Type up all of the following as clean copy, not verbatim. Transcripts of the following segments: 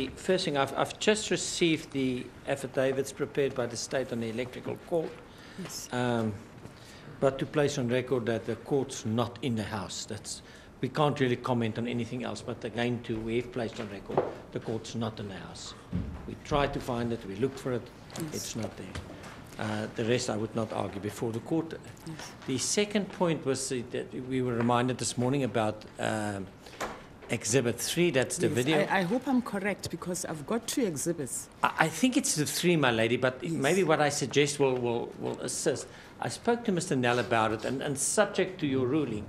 the first thing, I've just received the affidavits prepared by the state on the electrical court. Yes. But to place on record that the court's not in the house. We can't really comment on anything else, but again, we've placed on record the court's not in the house. We tried to find it, we looked for it, Yes. it's not there. The rest I would not argue before the court. Yes. The second point was that we were reminded this morning about Exhibit 3, that's the Yes, video. I hope I'm correct because I've got 2 exhibits. I think it's the 3, my lady, but Yes. maybe what I suggest will assist. I spoke to Mr. Nell about it, and subject to your ruling,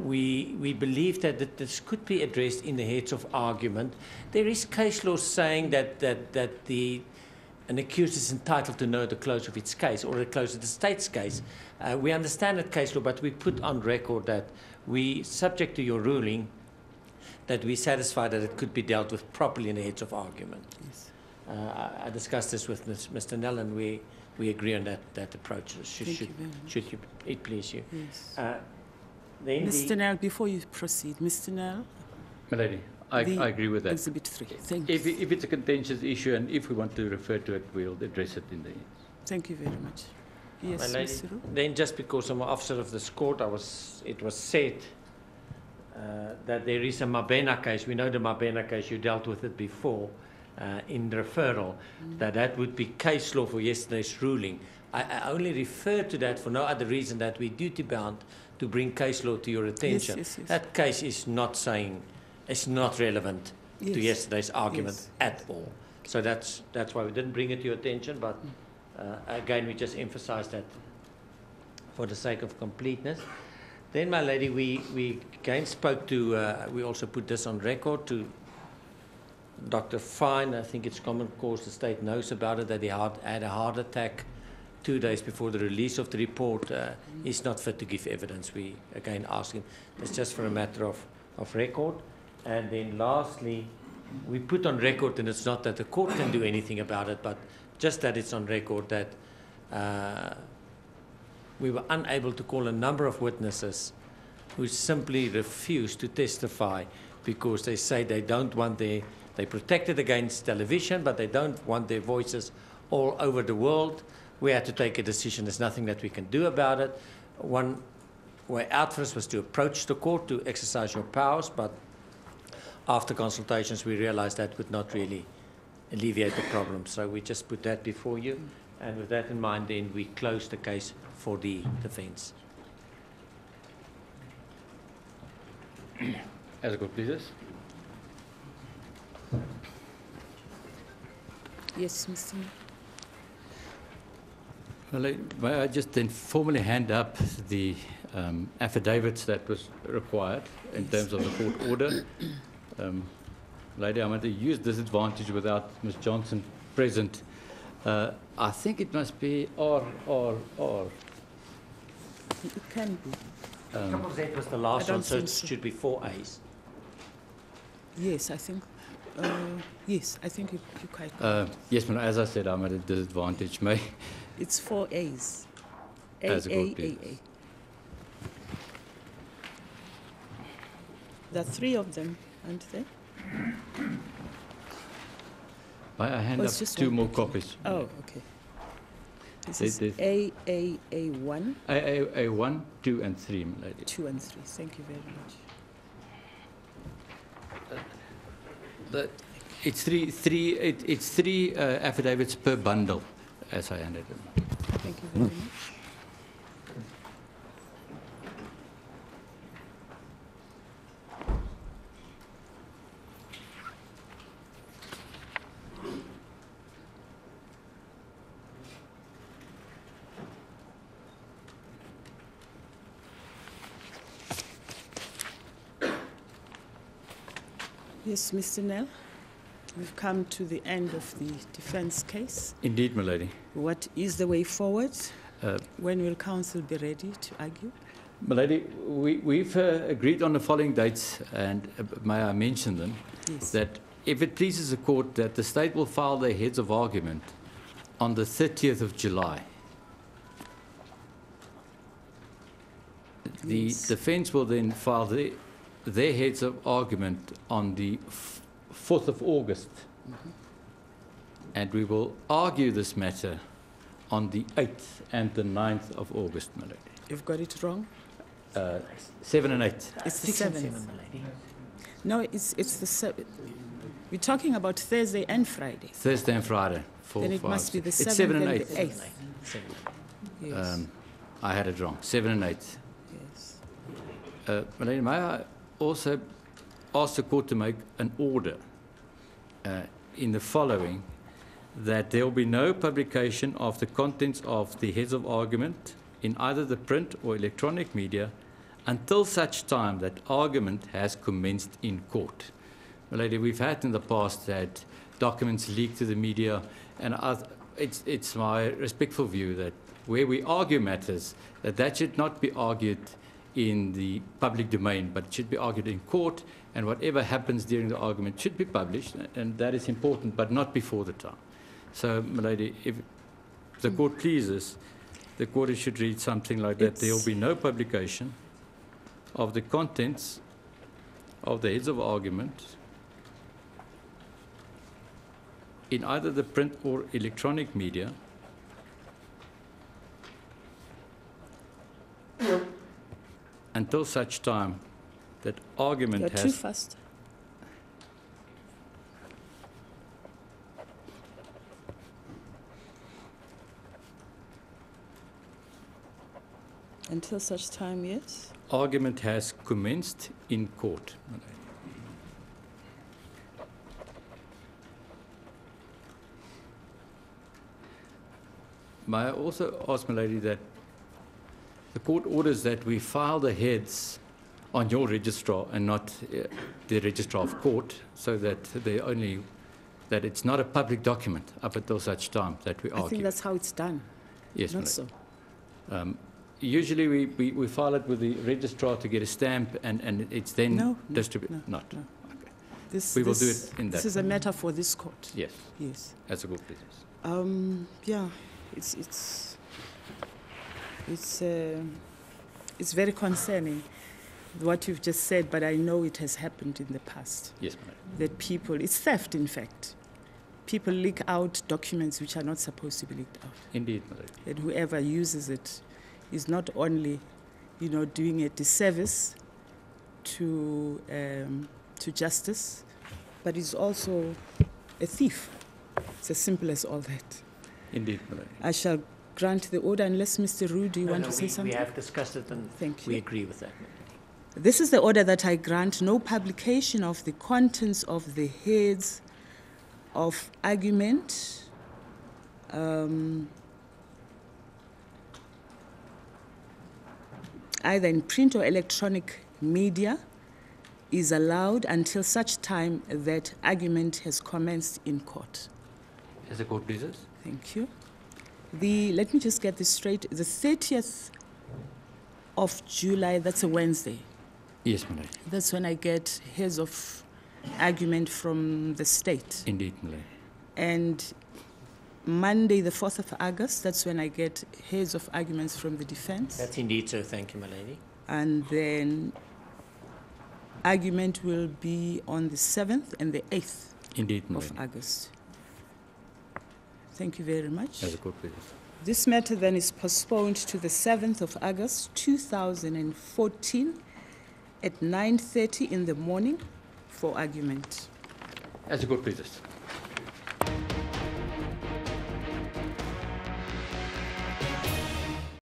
we believe that this could be addressed in the heads of argument. There is case law saying that an accused is entitled to know the close of its case or the close of the state's case. We understand that case law, but we put on record that we, subject to your ruling, that we satisfy that it could be dealt with properly in the heads of argument. Yes. I discussed this with Mr. Nell, and we agree on that approach. Should it please you? Yes. Then Mr. Nell, before you proceed, Mr. Nell, My lady, I agree with that. Exhibit 3. Thank you. If it's a contentious issue and if we want to refer to it, we'll address it in the end. Thank you very much. Yes, my lady, Mr. Roux? then just because I'm an officer of this court, it was said that there is a Mabena case. We know the Mabena case, you dealt with it before in referral, that would be case law for yesterday's ruling. I only refer to that for no other reason that we're duty bound to bring case law to your attention. Yes, yes. That case is not saying, it's not relevant to Yes. yesterday's argument Yes. at all. So that's why we didn't bring it to your attention, but again, we just emphasize that for the sake of completeness. Then, my lady, we again spoke to, we also put this on record to Dr. Fine. I think it's common cause, the state knows about it, that he had a heart attack 2 days before the release of the report. He's not fit to give evidence. We again ask him. It's just for a matter of record. And then lastly, we put on record, and it's not that the court can do anything about it, but just that it's on record that we were unable to call a number of witnesses who simply refused to testify because they say they don't want they protected against television, but they don't want their voices all over the world. We had to take a decision. There's nothing that we can do about it. One way out for us was to approach the court to exercise your powers, but after consultations, we realized that would not really alleviate the problem. So we just put that before you. And with that in mind, then we close the case for the defense. As the court pleases. Yes, Mr. Nell. Well, may I just then formally hand up the affidavits that was required in terms of the court order. Lady, I'm going to use this advantage without Ms. Johnson present. I think it must be R. It can be. Couple Z was the last one, so it think so. should be 4 A's. Yes, I think. Yes, I think you're quite. Yes, but as I said, I'm at a disadvantage. May It's 4 A's. A, As a A, group, A, yes. A. There are 3 of them, aren't there? I hand Oh, up it's just 2 one. more copies. Oh, okay. This There- is there's- A1, A1, 2, and 3, my lady. 2, and 3. Thank you very much. It's three affidavits per bundle, as I handed them. Thank you very much. Yes, Mr. Nell, we've come to the end of the defense case. Indeed, my lady. What is the way forward? Uh, When will counsel be ready to argue? My lady, we've agreed on the following dates, and may I mention them, Yes. that if it pleases the court, that the state will file their heads of argument on the 30th of July. The Yes. defense will then file their heads of argument on the 4th of August. And we will argue this matter on the 8th and the 9th of August, my lady. You've got it wrong. 7 and 8. It's the 6 and 7th. 7, my lady. No, it's the 7th. We're talking about Thursday and Friday. Thursday and Friday. 4, Then it 5, must be the 6. 7th It's 7 and and 8. the 8th. 7. Yes. I had it wrong. 7 and 8. Yes. My lady, may I also ask the court to make an order in the following, that there will be no publication of the contents of the heads of argument in either the print or electronic media until such time that argument has commenced in court. My lady, we've had in the past that documents leaked to the media, and it's my respectful view that where we argue matters, that should not be argued in the public domain, but it should be argued in court, and whatever happens during the argument should be published, and that is important, but not before the time. So, my lady, if the court pleases, the court should read something like that. There will be no publication of the contents of the heads of argument in either the print or electronic media until such time that argument You're has... too fast. Until such time, yes? Argument has commenced in court. May I also ask, my lady, that the court orders that we file the heads on your registrar and not the registrar of court, so that that it's not a public document up until such time that we argue. I think that's how it's done. Yes, my Not lady. so. Usually we file it with the registrar to get a stamp, and it's then No, distributed. no, Not? no. Okay. This, We will do this- it in This that is a matter for this court. Yes, Yes. as a good business. Yeah, it's very concerning what you've just said, but I know it has happened in the past. Yes, my lady. That people, it's theft, in fact. People leak out documents which are not supposed to be leaked out. Indeed, my lady. And whoever uses it is not only, doing a disservice to justice, but is also a thief. It's as simple as all that. Indeed, my lady. I shall grant the order unless Mr. Rue, do you want to say We something? have discussed it and Thank we you. agree with that. This is the order that I grant no publication of the contents of the heads of argument either in print or electronic media is allowed until such time that argument has commenced in court. As a court pleases. Thank you. Let me just get this straight. The 30th of July, that's a Wednesday. Yes, my lady. That's when I get heads of argument from the state. Indeed, my lady. And Monday, the 4th of August, that's when I get heads of arguments from the defense. That's indeed so. Thank you, my lady. And then argument will be on the 7th and the 8th Indeed, my of lady. August. Thank you very much. As a court pleases. This matter then is postponed to the 7th of August 2014 at 9:30 in the morning for argument. As a court pleases.